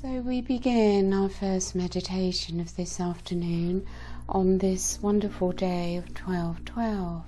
So we begin our first meditation of this afternoon on this wonderful day of 12/12.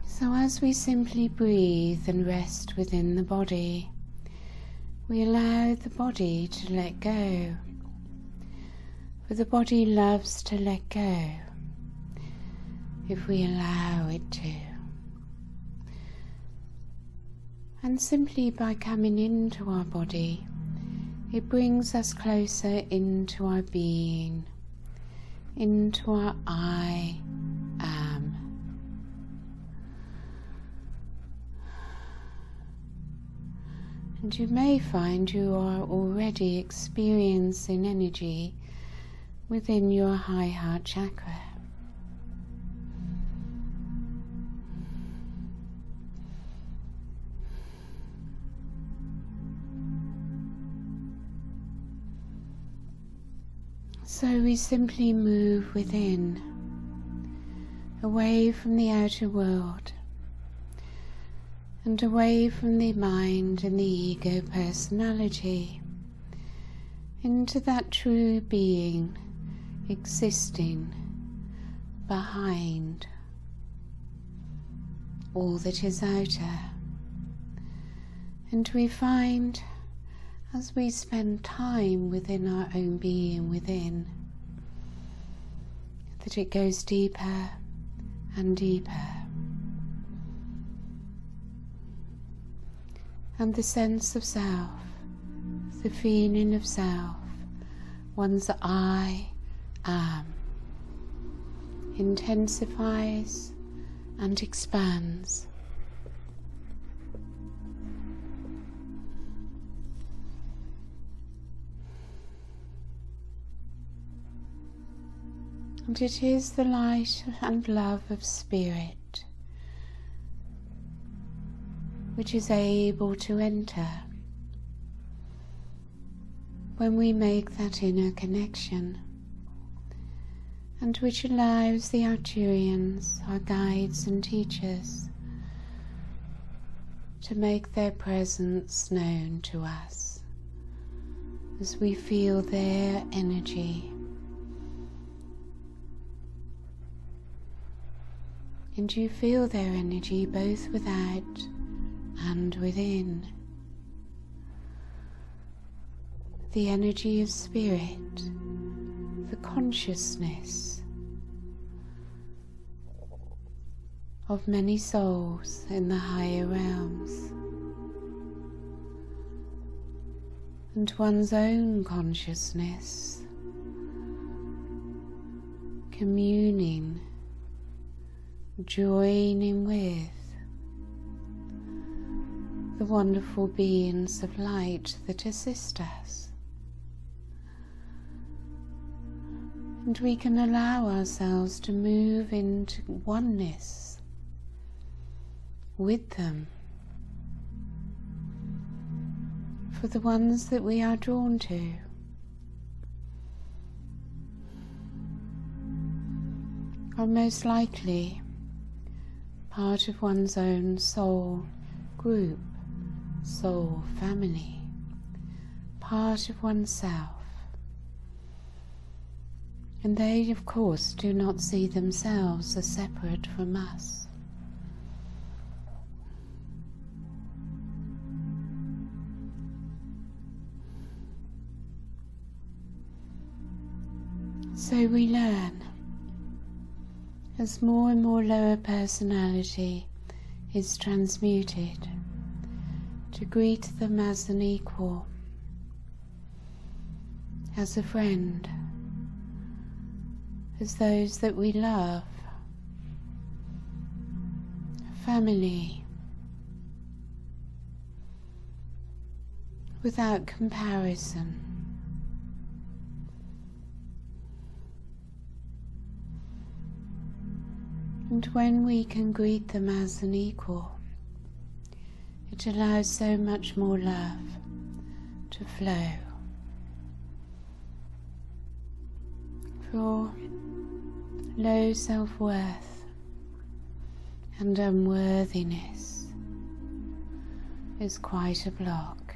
So as we simply breathe and rest within the body, we allow the body to let go. For the body loves to let go if we allow it to. And simply by coming into our body, it brings us closer into our being, into our I am. And you may find you are already experiencing energy within your high heart chakra. So we simply move within, away from the outer world, and away from the mind and the ego personality, into that true being existing behind all that is outer. And we find, as we spend time within our own being within, that it goes deeper and deeper. And the sense of self, the feeling of self, one's I am, intensifies and expands. And it is the light and love of Spirit which is able to enter when we make that inner connection, and which allows the Arcturians, our guides and teachers, to make their presence known to us as we feel their energy. And you feel their energy both without and within. The energy of Spirit, the consciousness of many souls in the higher realms, and one's own consciousness communing, joining with the wonderful beings of light that assist us. And we can allow ourselves to move into oneness with them, for the ones that we are drawn to. Are most likely part of one's own soul group, soul family, part of oneself. And they, of course, do not see themselves as separate from us. So we learn, as more and more lower personality is transmuted, to greet them as an equal, as a friend, as those that we love, family, without comparison. And when we can greet them as an equal, it allows so much more love to flow. For low self-worth and unworthiness is quite a block.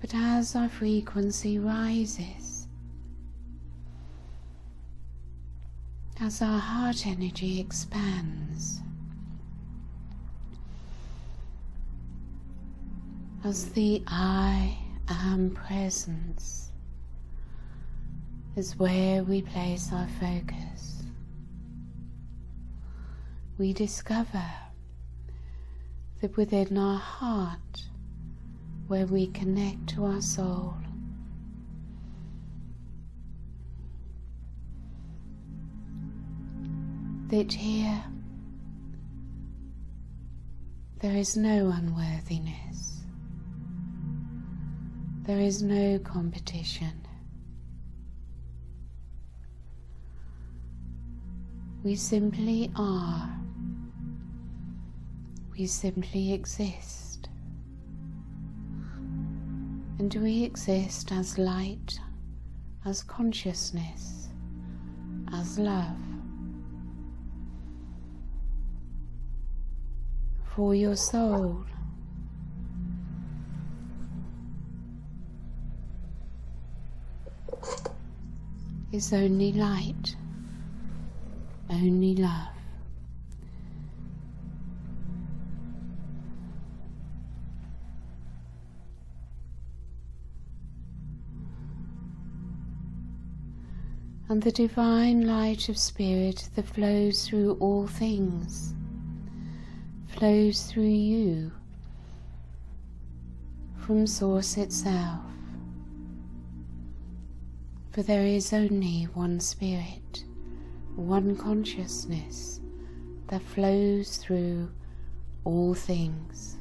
But as our frequency rises, as our heart energy expands, as the I Am presence is where we place our focus, we discover that within our heart, where we connect to our soul, that here there is no unworthiness, there is no competition. We simply are. We simply exist. And we exist as light, as consciousness, as love. For your soul, is only light, only love. And the divine light of spirit that flows through all things flows through you from Source itself. For there is only one spirit, one consciousness that flows through all things.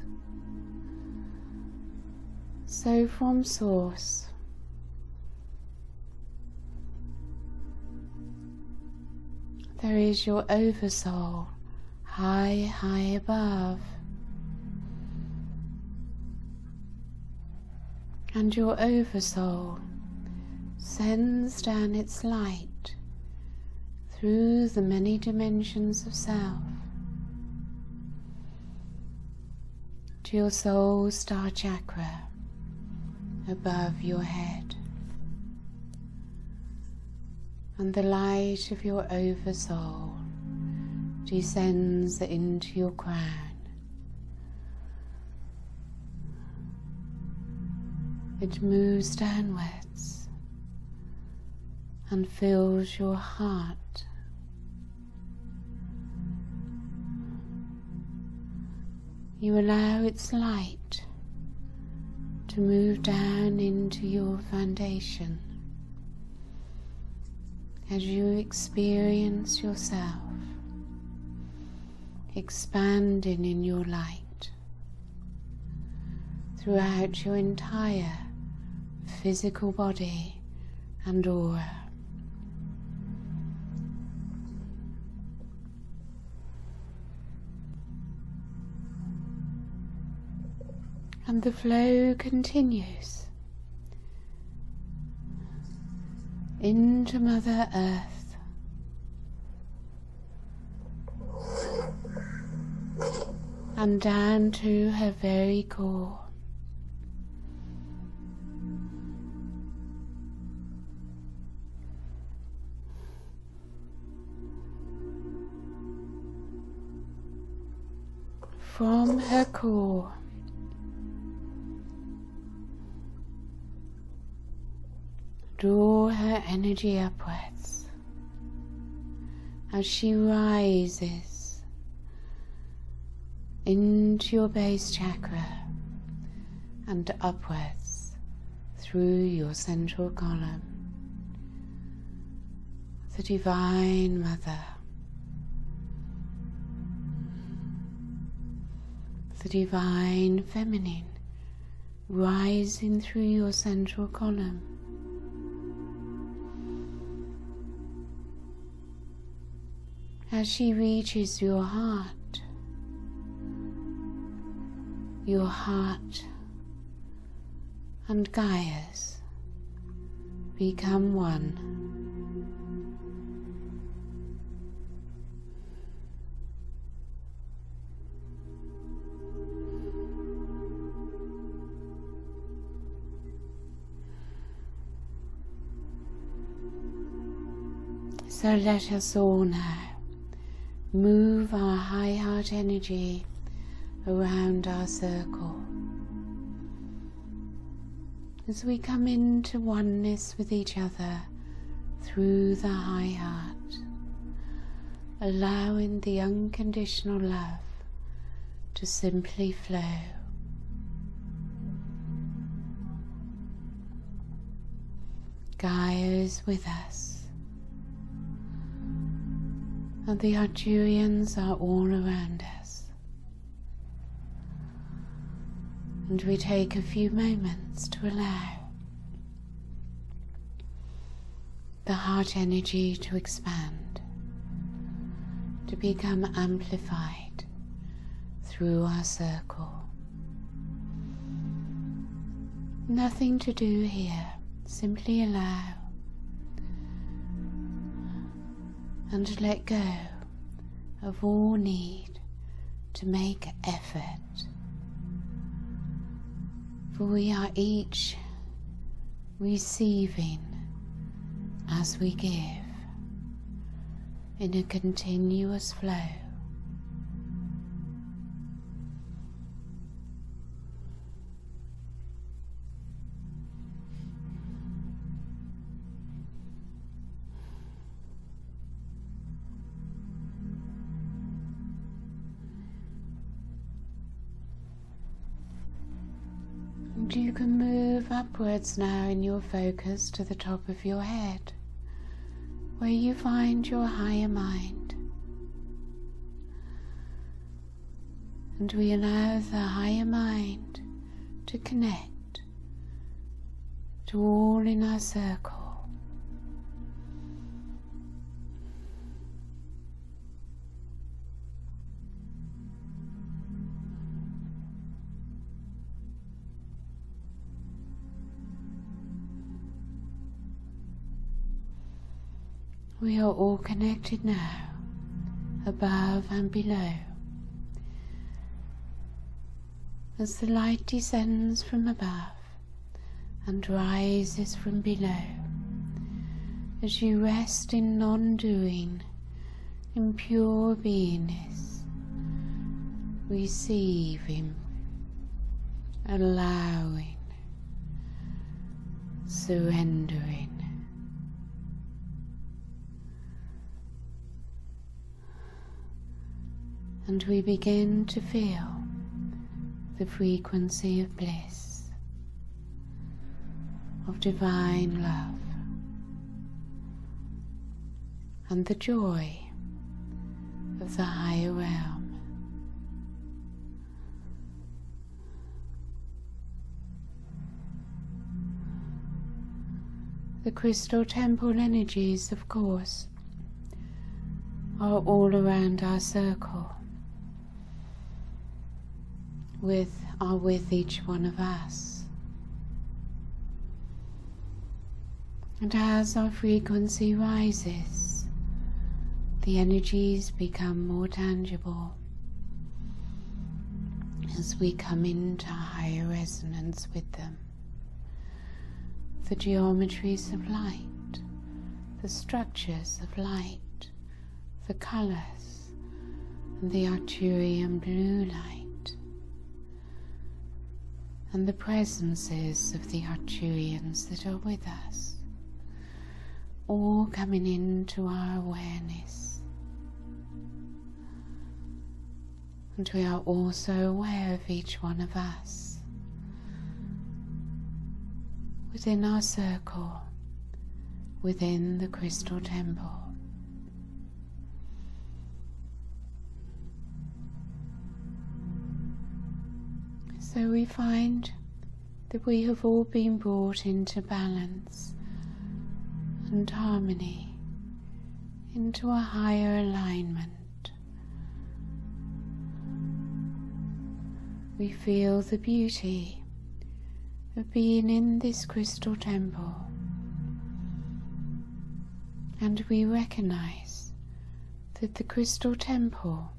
So from Source, there is your Oversoul, high, high above, and your Oversoul sends down its light through the many dimensions of self to your soul star chakra above your head, and the light of your Oversoul descends into your crown. It moves downwards and fills your heart. You allow its light to move down into your foundation as you experience yourself expanding in your light throughout your entire physical body and aura. And the flow continues into Mother Earth, and down to her very core. From her core, draw her energy upwards as she rises into your base chakra and upwards through your central column. The Divine Mother, the Divine Feminine, rising through your central column. As she reaches your heart and Gaia's become one. So let us all now move our high heart energy around our circle as we come into oneness with each other through the high heart, allowing the unconditional love to simply flow. Gaia is with us, and the Arcturians are all around us. And we take a few moments to allow the heart energy to expand, to become amplified through our circle. Nothing to do here, simply allow and let go of all need to make effort. For we are each receiving as we give in a continuous flow. You can move upwards now in your focus to the top of your head, where you find your higher mind. And we allow the higher mind to connect to all in our circle. We are all connected now, above and below. As the light descends from above and rises from below, as you rest in non-doing, in pure beingness, receiving, allowing, surrendering. And we begin to feel the frequency of bliss, of divine love, and the joy of the higher realm. The crystal temple energies, of course, are all around our circle, are with each one of us. And as our frequency rises, the energies become more tangible as we come into higher resonance with them. The geometries of light, the structures of light, the colours, and the Arcturian blue light, and the presences of the Arcturians that are with us, all coming into our awareness. And we are also aware of each one of us within our circle, within the crystal temple. So we find that we have all been brought into balance and harmony, into a higher alignment. We feel the beauty of being in this crystal temple, and we recognize that the crystal temple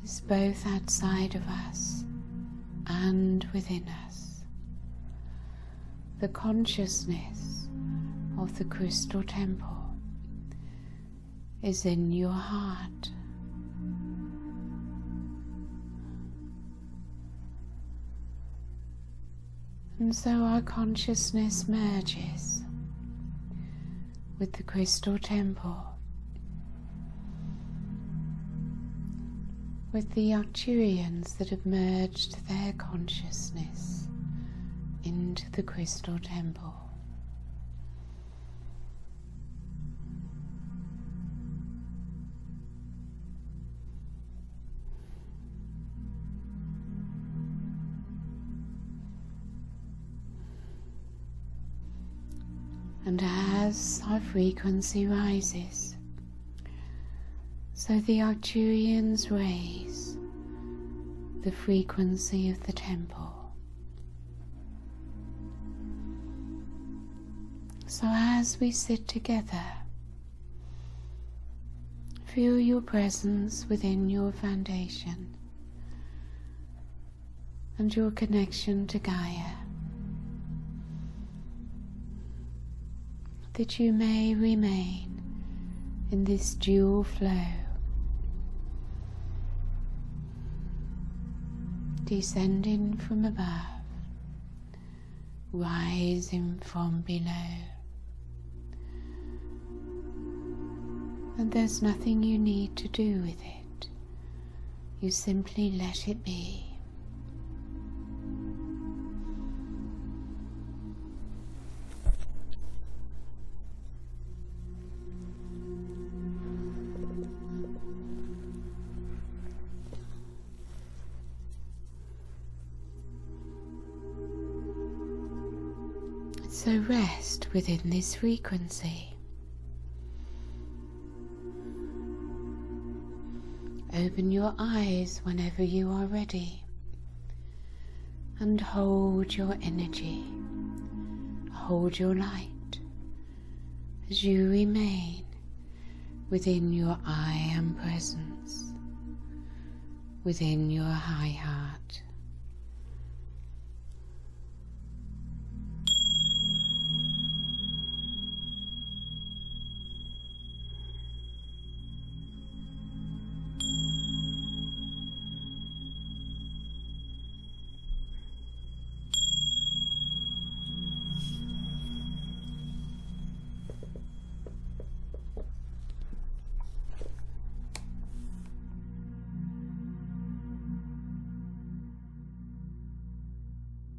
is both outside of us and within us. The consciousness of the crystal temple is in your heart. And so our consciousness merges with the crystal temple, with the Arcturians that have merged their consciousness into the crystal temple. And as our frequency rises, so the Arcturians raise the frequency of the temple. So as we sit together, feel your presence within your foundation and your connection to Gaia, that you may remain in this dual flow, descending from above, rising from below. And there's nothing you need to do with it. You simply let it be. So rest within this frequency. Open your eyes whenever you are ready and hold your energy, hold your light as you remain within your I Am presence, within your high heart.